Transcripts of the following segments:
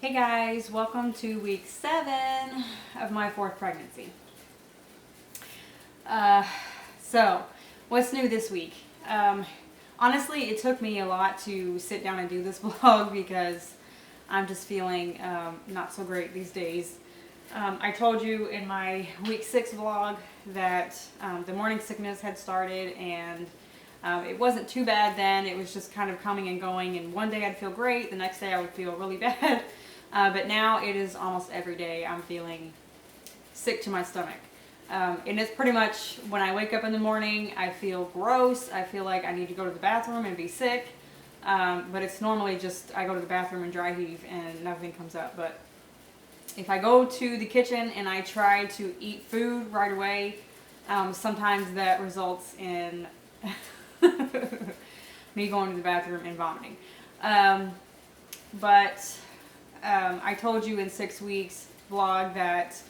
Hey guys, welcome to week 7 of my 4th pregnancy. So, what's new this week? Honestly, it took me a lot to sit down and do this vlog because I'm just feeling not so great these days. I told you in my week 6 vlog that the morning sickness had started, and it wasn't too bad then. It was just kind of coming and going, and one day I'd feel great, the next day I would feel really bad. But now it is almost every day I'm feeling sick to my stomach. And it's pretty much when I wake up in the morning, I feel gross. I feel like I need to go to the bathroom and be sick. But it's normally just I go to the bathroom and dry heave and nothing comes up. But if I go to the kitchen and I try to eat food right away, sometimes that results in me going to the bathroom and vomiting. I told you in 6 weeks vlog that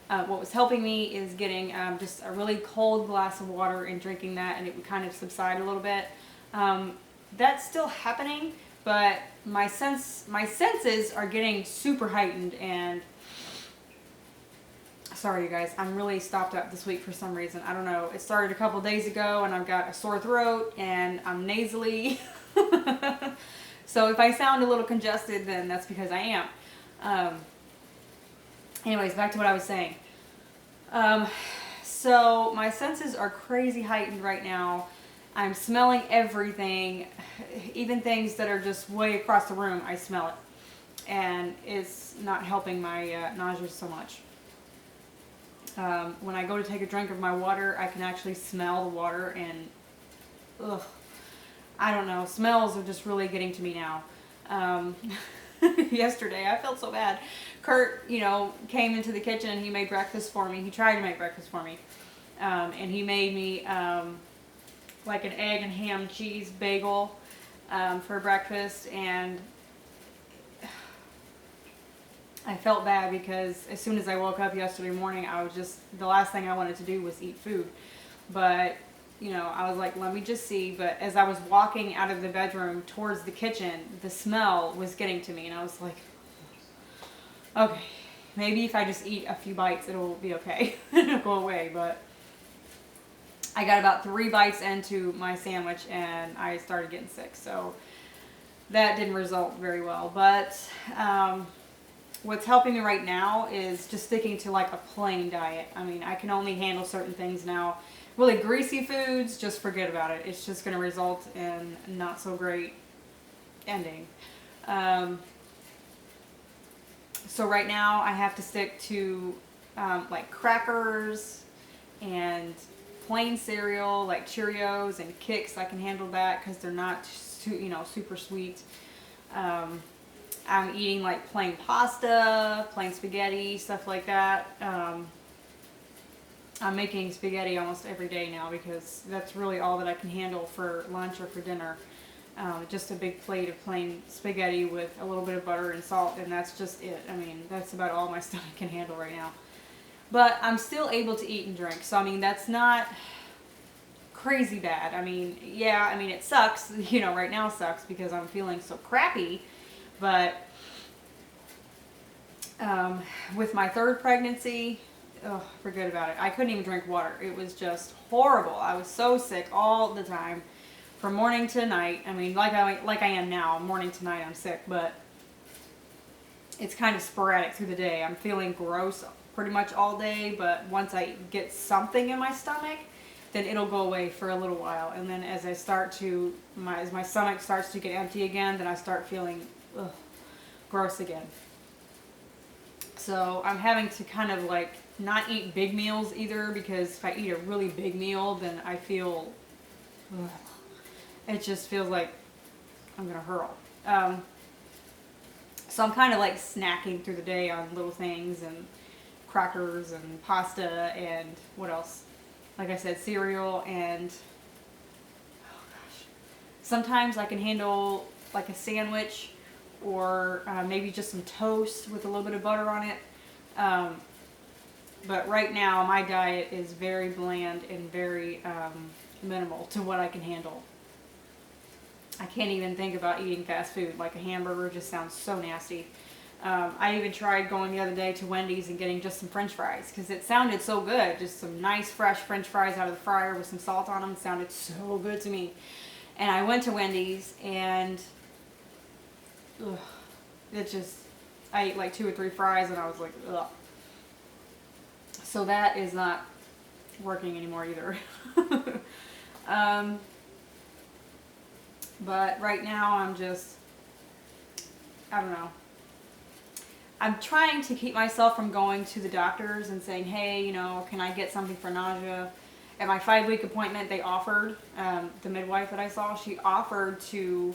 what was helping me is getting just a really cold glass of water and drinking that, and it would kind of subside a little bit. That's still happening, but my senses are getting super heightened, and sorry you guys, I'm really stopped up this week for some reason. I don't know. It started a couple days ago, and I've got a sore throat, and I'm nasally. So if I sound a little congested, then that's because I am. Anyways, back to what I was saying. So my senses are crazy heightened right now. I'm smelling everything, even things that are just way across the room, I smell it. And it's not helping my nausea so much. When I go to take a drink of my water, I can actually smell the water, and ugh. I don't know, smells are just really getting to me now. Yesterday, I felt so bad. Kurt, came into the kitchen and he made breakfast for me. He tried to make breakfast for me. And he made me like an egg and ham cheese bagel for breakfast. And I felt bad because as soon as I woke up yesterday morning, the last thing I wanted to do was eat food. But I was like, let me just see. But as I was walking out of the bedroom towards the kitchen, the smell was getting to me. And I was like, okay, maybe if I just eat a few bites, it'll be okay. It'll go away. But I got about 3 bites into my sandwich and I started getting sick. So that didn't result very well. But what's helping me right now is just sticking to like a plain diet. I mean, I can only handle certain things now. Really greasy foods, just forget about it. It's just going to result in not so great ending. So right now I have to stick to like crackers and plain cereal like Cheerios and Kix. I can handle that because they're not super sweet. I'm eating like plain pasta, plain spaghetti, stuff like that. I'm making spaghetti almost every day now because that's really all that I can handle for lunch or for dinner. Just a big plate of plain spaghetti with a little bit of butter and salt, and that's just it. I mean, that's about all my stomach can handle right now. But I'm still able to eat and drink, so I mean, that's not crazy bad. I mean, yeah, I mean, it sucks, right now sucks because I'm feeling so crappy, but with my 3rd pregnancy, forget about it. I couldn't even drink water. It was just horrible. I was so sick all the time, from morning to night. I mean, like I am now, morning to night I'm sick, but it's kind of sporadic through the day. I'm feeling gross pretty much all day, but once I get something in my stomach, then it'll go away for a little while. And then as my stomach starts to get empty again, then I start feeling gross again. So I'm having to kind of like not eat big meals either, because if I eat a really big meal, then I feel, it just feels like I'm gonna hurl. So I'm kind of like snacking through the day on little things and crackers and pasta and what else? Like I said, cereal, and sometimes I can handle like a sandwich or maybe just some toast with a little bit of butter on it. But right now my diet is very bland and very minimal to what I can handle. I can't even think about eating fast food. Like a hamburger just sounds so nasty. I even tried going the other day to Wendy's and getting just some French fries because it sounded so good. Just some nice fresh French fries out of the fryer with some salt on them. It sounded so good to me. And I went to Wendy's and ugh, it just, I ate like 2 or 3 fries and I was like, ugh. So that is not working anymore either. But right now I'm just, I don't know. I'm trying to keep myself from going to the doctors and saying, hey, you know, can I get something for nausea? At my 5-week appointment, they offered, the midwife that I saw, she offered to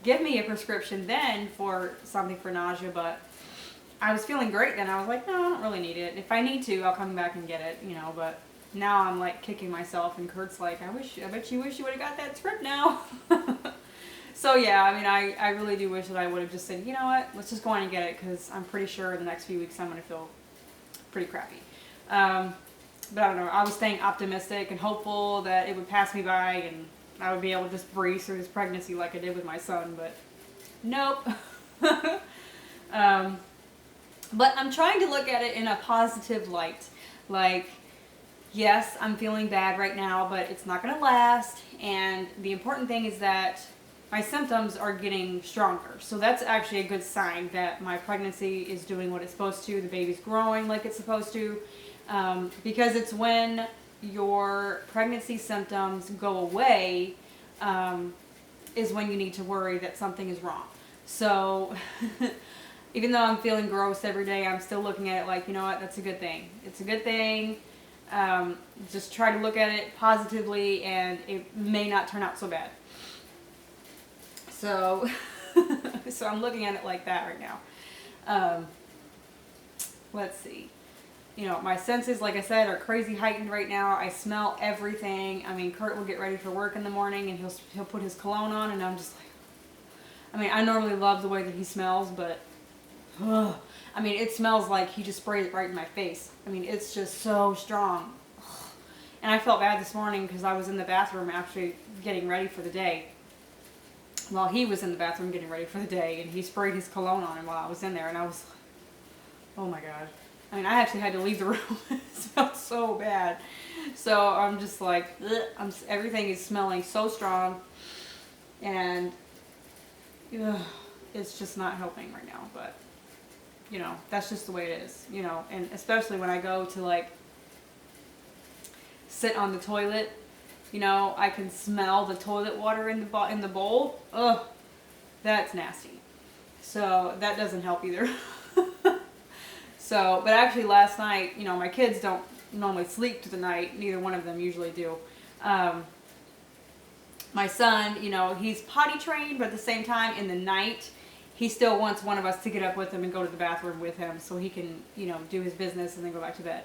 give me a prescription then for something for nausea, but I was feeling great then. I was like, no, I don't really need it. If I need to, I'll come back and get it, you know, but now I'm like kicking myself and Kurt's like, I bet you wish you would have got that script now. So yeah, I mean, I really do wish that I would have just said, you know what, let's just go on and get it because I'm pretty sure in the next few weeks I'm going to feel pretty crappy. But I don't know, I was staying optimistic and hopeful that it would pass me by and I would be able to just breeze through this pregnancy like I did with my son, but nope. But I'm trying to look at it in a positive light. Like, yes, I'm feeling bad right now, but it's not going to last. And the important thing is that my symptoms are getting stronger. So that's actually a good sign that my pregnancy is doing what it's supposed to. The baby's growing like it's supposed to. Because it's when your pregnancy symptoms go away is when you need to worry that something is wrong. So even though I'm feeling gross every day, I'm still looking at it like, you know what, that's a good thing. It's a good thing. Just try to look at it positively and it may not turn out so bad. So, so I'm looking at it like that right now. Let's see. You know, my senses, like I said, are crazy heightened right now. I smell everything. I mean, Kurt will get ready for work in the morning and he'll put his cologne on and I'm just like, I mean, I normally love the way that he smells, but ugh. I mean, it smells like he just sprayed it right in my face. I mean, it's just so strong. Ugh. And I felt bad this morning because I was in the bathroom actually getting ready for the day. While he was in the bathroom getting ready for the day, and he sprayed his cologne on him while I was in there, and I was like, oh my god. I mean, I actually had to leave the room. It smelled so bad. So I'm just like, ugh, everything is smelling so strong, and ugh, it's just not helping right now, but you know, that's just the way it is, you know, and especially when I go to like sit on the toilet, you know, I can smell the toilet water in the bowl. Ugh, that's nasty. So that doesn't help either. So, but actually last night, you know, my kids don't normally sleep through the night. Neither one of them usually do. My son, you know, he's potty trained, but at the same time in the night, he still wants one of us to get up with him and go to the bathroom with him so he can, you know, do his business and then go back to bed.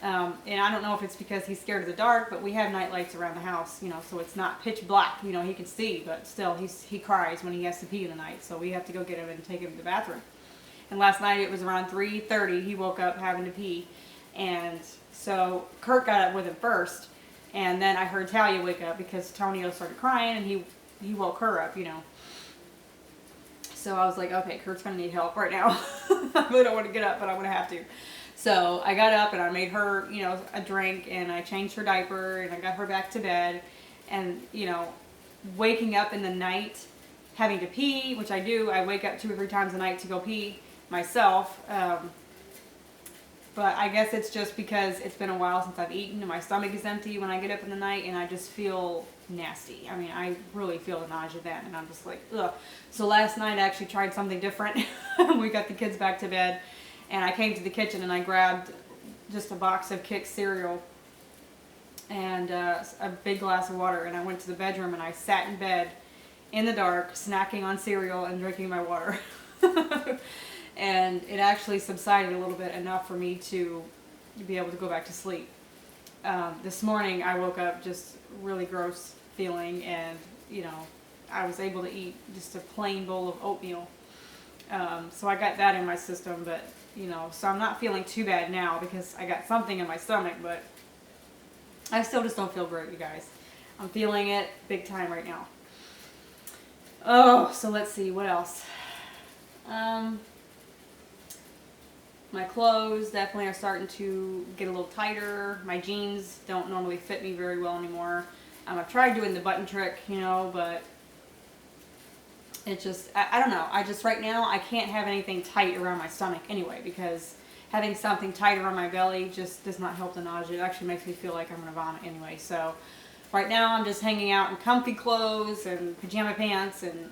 And I don't know if it's because he's scared of the dark, but we have night lights around the house, you know, so it's not pitch black. You know, he can see, but still he cries when he has to pee in the night, so we have to go get him and take him to the bathroom. And last night it was around 3:30, he woke up having to pee, and so Kurt got up with him first, and then I heard Talia wake up because Tonio started crying, and he woke her up, you know. So I was like, okay, Kurt's gonna need help right now. I really don't want to get up, but I'm gonna have to. So I got up and I made her, you know, a drink and I changed her diaper and I got her back to bed. And, you know, waking up in the night, having to pee, which I do. I wake up 2 or 3 times a night to go pee myself. But I guess it's just because it's been a while since I've eaten and my stomach is empty when I get up in the night and I just feel nasty. I mean, I really feel the nausea then and I'm just like, ugh. So last night I actually tried something different. We got the kids back to bed. And I came to the kitchen and I grabbed just a box of Kix cereal and a big glass of water. And I went to the bedroom and I sat in bed in the dark, snacking on cereal and drinking my water. And it actually subsided a little bit, enough for me to be able to go back to sleep. This morning I woke up just really gross feeling and, you know, I was able to eat just a plain bowl of oatmeal. So I got that in my system, but you know, so I'm not feeling too bad now because I got something in my stomach, but I still just don't feel great, you guys. I'm feeling it big time right now. Oh, so let's see, what else? My clothes definitely are starting to get a little tighter. My jeans don't normally fit me very well anymore. I've tried doing the button trick, you know, but it just, I don't know. I just, right now, I can't have anything tight around my stomach anyway, because having something tight around my belly just does not help the nausea. It actually makes me feel like I'm going to vomit anyway. So right now I'm just hanging out in comfy clothes and pajama pants, and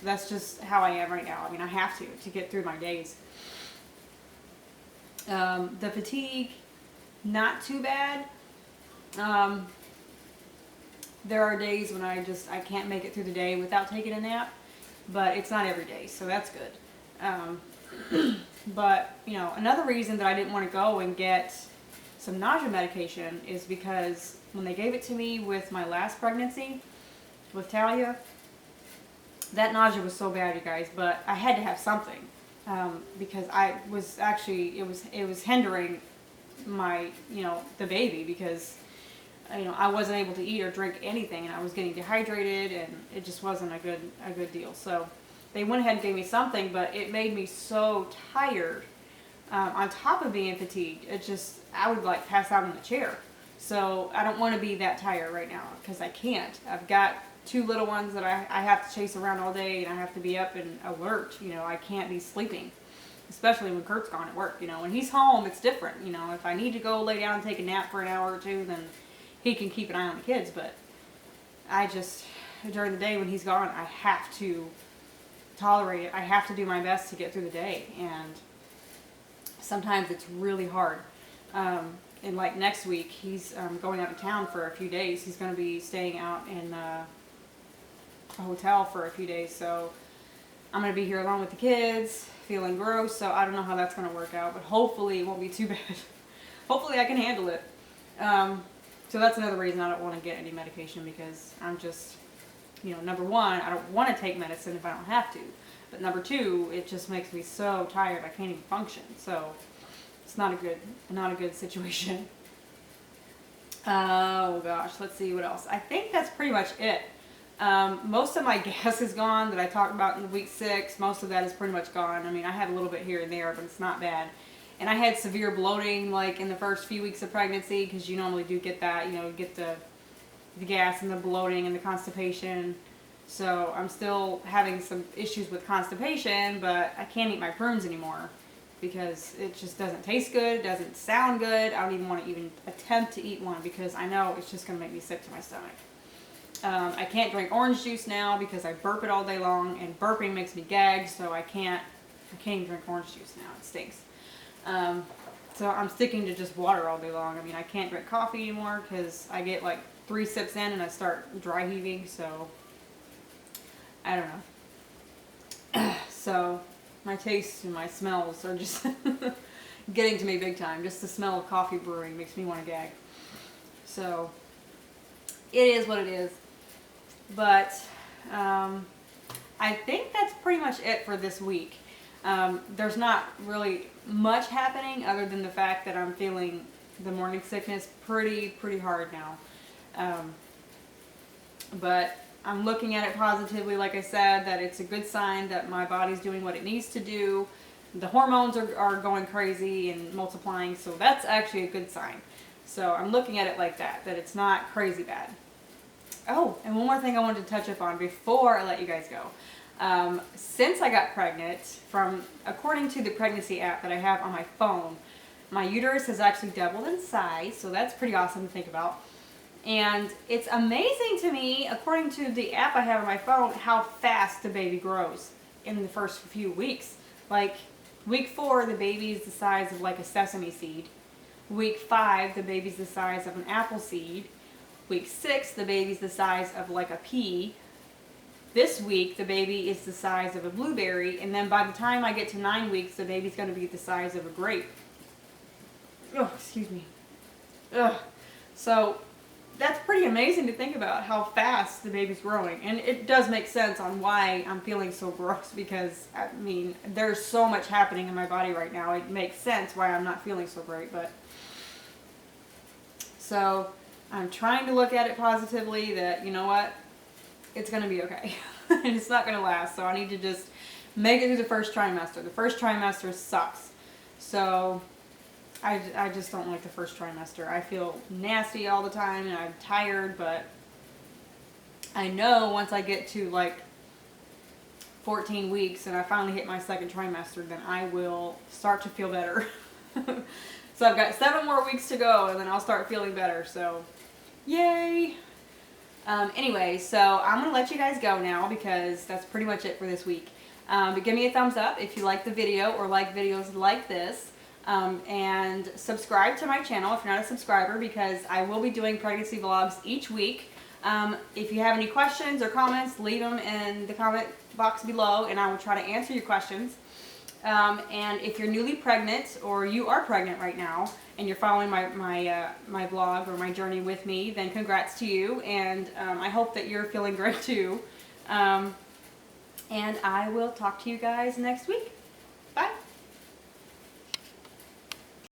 that's just how I am right now. I mean, I have to get through my days. The fatigue, not too bad. There are days when I can't make it through the day without taking a nap, but it's not every day, so that's good. But, you know, another reason that I didn't want to go and get some nausea medication is because when they gave it to me with my last pregnancy, with Talia, that nausea was so bad, you guys, but I had to have something. Because I was actually, it was hindering my, you know, the baby, because, you know, I wasn't able to eat or drink anything, and I was getting dehydrated, and it just wasn't a good deal. So they went ahead and gave me something, but it made me so tired, on top of being fatigued. It just, I would like pass out in the chair. So I don't want to be that tired right now, because I can't. I've got 2 little ones that I have to chase around all day, and I have to be up and alert. You know, I can't be sleeping, especially when Kurt's gone at work. You know, when he's home, it's different. You know, if I need to go lay down and take a nap for an hour or two, then he can keep an eye on the kids. But I just, during the day when he's gone, I have to tolerate it. I have to do my best to get through the day, and sometimes it's really hard. And like next week, he's going out of town for a few days. He's going to be staying out in a hotel for a few days, so I'm going to be here alone with the kids, feeling gross, so I don't know how that's going to work out, but hopefully it won't be too bad. Hopefully I can handle it. So that's another reason I don't want to get any medication, because I'm just, you know, number one, I don't want to take medicine if I don't have to, but number two, it just makes me so tired I can't even function, so it's not a good situation. Oh gosh, let's see what else. I think that's pretty much it. Most of my gas is gone that I talked about in week 6. Most of that is pretty much gone. I mean, I had a little bit here and there, but it's not bad. And I had severe bloating like in the first few weeks of pregnancy, because you normally do get that, you know, get the gas and the bloating and the constipation. So I'm still having some issues with constipation, but I can't eat my prunes anymore because it just doesn't taste good, it doesn't sound good. I don't even want to even attempt to eat one, because I know it's just going to make me sick to my stomach. I can't drink orange juice now because I burp it all day long, and burping makes me gag, so I can't even drink orange juice now. It stinks. So I'm sticking to just water all day long. I mean, I can't drink coffee anymore because I get like 3 sips in and I start dry heaving, so I don't know. So my tastes and my smells are just getting to me big time. Just the smell of coffee brewing makes me want to gag. So it is what it is. But I think that's pretty much it for this week. There's not really much happening other than the fact that I'm feeling the morning sickness pretty hard now. But I'm looking at it positively, like I said, that it's a good sign that my body's doing what it needs to do. The hormones are going crazy and multiplying, so that's actually a good sign. So I'm looking at it like that it's not crazy bad. Oh, and one more thing I wanted to touch up on before I let you guys go. Since I got pregnant, according to the pregnancy app that I have on my phone, my uterus has actually doubled in size, so that's pretty awesome to think about. And it's amazing to me, according to the app I have on my phone, how fast the baby grows in the first few weeks. Like, week 4, the baby is the size of like a sesame seed. Week 5, the baby's the size of an apple seed. Week 6, the baby's the size of like a pea. This week, the baby is the size of a blueberry. And then by the time I get to 9 weeks, the baby's going to be the size of a grape. Oh, excuse me. Ugh. So that's pretty amazing to think about how fast the baby's growing. And it does make sense on why I'm feeling so gross, because, I mean, there's so much happening in my body right now. It makes sense why I'm not feeling so great. But so I'm trying to look at it positively, that, you know what, it's going to be okay. And it's not going to last. So I need to just make it through the first trimester. The first trimester sucks. So I just don't like the first trimester. I feel nasty all the time and I'm tired, but I know once I get to like 14 weeks and I finally hit my second trimester, then I will start to feel better. So I've got 7 more weeks to go and then I'll start feeling better. So yay. Anyway, so I'm going to let you guys go now because that's pretty much it for this week. But give me a thumbs up if you like the video or like videos like this. And subscribe to my channel if you're not a subscriber, because I will be doing pregnancy vlogs each week. If you have any questions or comments, leave them in the comment box below and I will try to answer your questions. And if you're newly pregnant or you are pregnant right now and you're following my vlog or my journey with me, then congrats to you, and I hope that you're feeling great too. And I will talk to you guys next week.